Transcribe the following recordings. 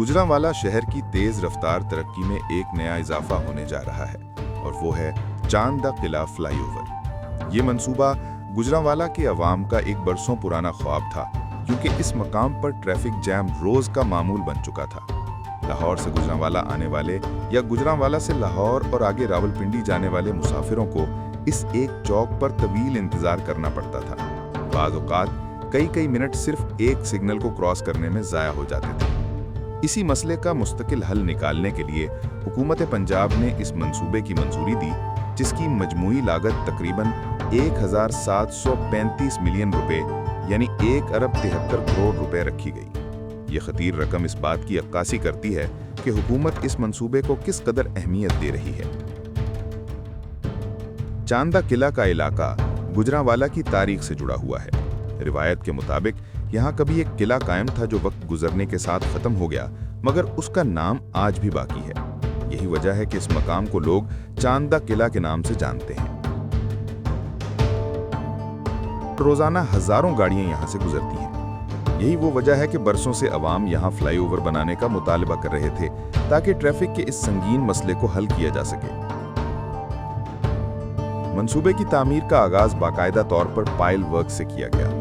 गुजरांवाला शहर की तेज रफ्तार तरक्की में एक नया इजाफा होने जा रहा है और वो है चांद द किला फ्लाईओवर। ये मंसूबा गुजरांवाला के अवाम का एक बरसों पुराना ख्वाब था, क्योंकि इस मकाम पर ट्रैफिक जैम रोज का मामूल बन चुका था। लाहौर से गुजरांवाला आने वाले या गुजरांवाला से लाहौर और आगे रावलपिंडी जाने वाले मुसाफिरों को इस एक चौक पर तवील इंतजार करना पड़ता था। बाज़ औक़ात कई मिनट सिर्फ एक सिग्नल को क्रॉस करने में ज़ाया हो जाते थे। इसी मसले का मुस्तकिल हल निकालने के लिए हुकूमत पंजाब ने इस मंसूबे की मंजूरी दी, जिसकी मजमूई लागत तकरीबन 1735 मिलियन रुपए यानी 1 अरब 73 करोड़ रुपए रखी गई। ये खतीर रकम इस बात की अक्कासी करती है कि हुकूमत इस मंसूबे को किस कदर अहमियत दे रही है। चांद द किला का इलाका गुजरांवाला की तारीख से जुड़ा हुआ है। रिवायत के मुताबिक यहाँ कभी एक किला कायम था जो वक्त गुजरने के साथ खत्म हो गया, मगर उसका नाम आज भी बाकी है। यही वजह है कि इस मकाम को लोग चांद द किला के नाम से जानते हैं। रोजाना हजारों गाड़ियां यहाँ से गुजरती हैं। यही वो वजह है कि बरसों से अवाम यहाँ फ्लाईओवर बनाने का मुतालबा कर रहे थे, ताकि ट्रैफिक के इस संगीन मसले को हल किया जा सके। मंसूबे की तामीर का आगाज बाकायदा तौर पर पाइल वर्क से किया गया।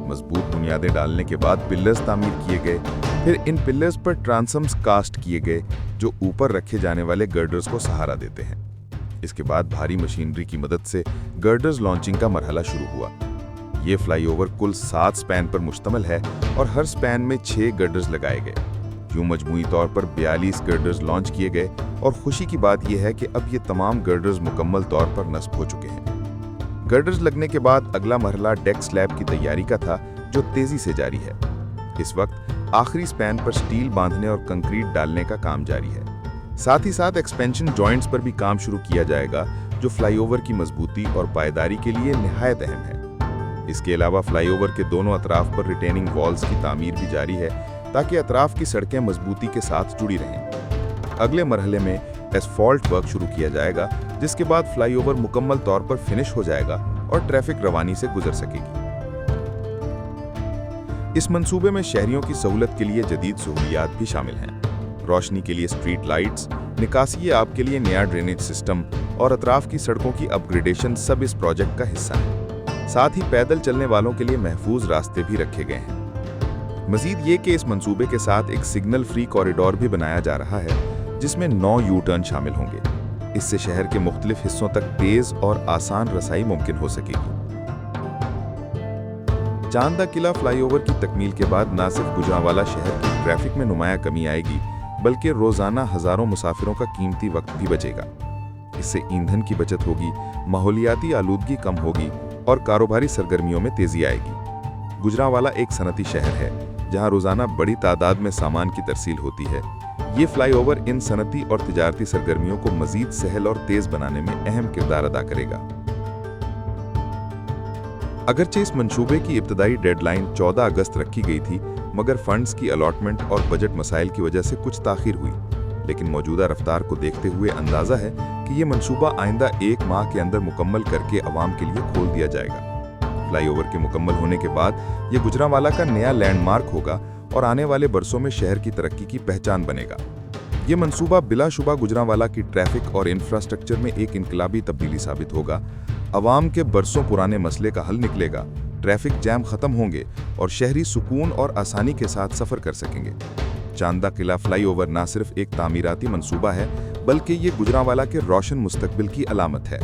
मजबूत बुनियादें डालने के बाद पिलर्स तामीर किए गए, फिर इन पिलर्स पर ट्रांसम्स कास्ट किए गए जो ऊपर रखे जाने वाले गर्डर्स को सहारा देते हैं। इसके बाद भारी मशीनरी की मदद से गर्डर्स लॉन्चिंग का मरहला शुरू हुआ। ये फ्लाईओवर कुल 7 स्पैन पर मुश्तमिल है और हर स्पैन में 6 गर्डर्स लगाए गए। यूं मजमूई तौर पर 42 गर्डर्स लॉन्च किए गए और खुशी की बात यह है कि अब ये तमाम गर्डर्स मुकम्मल तौर पर नस्ब हो चुके हैं। गर्डर्स लगने के बाद अगला मरहला डेक स्लैब की तैयारी का था, जो तेजी से जारी है। इस वक्त आखिरी स्पैन पर स्टील बांधने और कंक्रीट डालने का काम जारी है। साथ ही साथ एक्सपेंशन जॉइंट्स पर भी काम शुरू किया जाएगा, जो फ्लाईओवर की मजबूती और पायदारी के लिए निहायत अहम है। इसके अलावा फ्लाईओवर के दोनों अतराफ पर रिटेनिंग वॉल्स की तामीर भी जारी है, ताकि अतराफ की सड़कें मजबूती के साथ जुड़ी रहें। अगले मरहले में एसफॉल्ट वर्क शुरू किया जाएगा, जिसके बाद फ्लाईओवर मुकम्मल तौर पर फिनिश हो जाएगा और ट्रैफिक रवानी से गुजर सकेगी। इस मंसूबे में शहरियों की सहूलत के लिए जदीद सहूलियात भी शामिल हैं। रोशनी के लिए स्ट्रीट लाइट्स, निकासी आब के लिए नया ड्रेनेज सिस्टम और अतराफ की सड़कों की अपग्रेडेशन सब इस प्रोजेक्ट का हिस्सा है। साथ ही पैदल चलने वालों के लिए महफूज रास्ते भी रखे गए हैं। मजीद ये कि इस मंसूबे के साथ एक सिग्नल फ्री कॉरिडोर भी बनाया जा रहा है, जिसमें 9 यू टर्न शामिल होंगे। इससे शहर के मुख्तलिफ हिस्सों तक तेज और आसान रसाई मुमकिन हो सकेगी। चांद द किला फ्लाईओवर की तकमील के बाद न सिर्फ गुजरांवाला शहर की ट्रैफिक में नुमाया कमी आएगी, बल्कि रोजाना हजारों मुसाफिरों का कीमती वक्त भी बचेगा। इससे ईंधन की बचत होगी, माहौलियाती आलूदगी कम होगी और कारोबारी सरगर्मियों में तेजी आएगी। गुजरांवाला एक सनती शहर है, जहां रोजाना बड़ी तादाद में सामान की तरसील होती है। ये फ्लाईओवर इन सनती और तिजारती सरगर्मियों को मजीद सहल और तेज बनाने में अहम किरदार अदा करेगा। अगरचे इस मंसूबे की इब्तदाई डेडलाइन 14 अगस्त रखी गई थी, मगर फंड्स की अलॉटमेंट और बजट मसाइल की वजह से कुछ ताखीर हुई। लेकिन मौजूदा रफ्तार को देखते हुए अंदाजा है कि ये मंसूबा आइंदा 1 माह के अंदर मुकम्मल करके अवाम के लिए खोल दिया जाएगा। फ्लाईओवर के मुकम्मल होने के बाद ये गुजरांवाला का नया लैंडमार्क होगा और आने वाले बरसों में शहर की तरक्की की पहचान बनेगा। ये मंसूबा बिलाशुबा गुजरांवाला की ट्रैफिक और इंफ्रास्ट्रक्चर में एक इनकलाबी तब्दीली साबित होगा। अवाम के बरसों पुराने मसले का हल निकलेगा, ट्रैफिक जैम खत्म होंगे और शहरी सुकून और आसानी के साथ सफर कर सकेंगे। चांद द किला फ्लाईओवर न सिर्फ एक तामीराती मंसूबा है, बल्कि ये गुजरांवाला के रोशन मुस्तकबिल की अलामत है।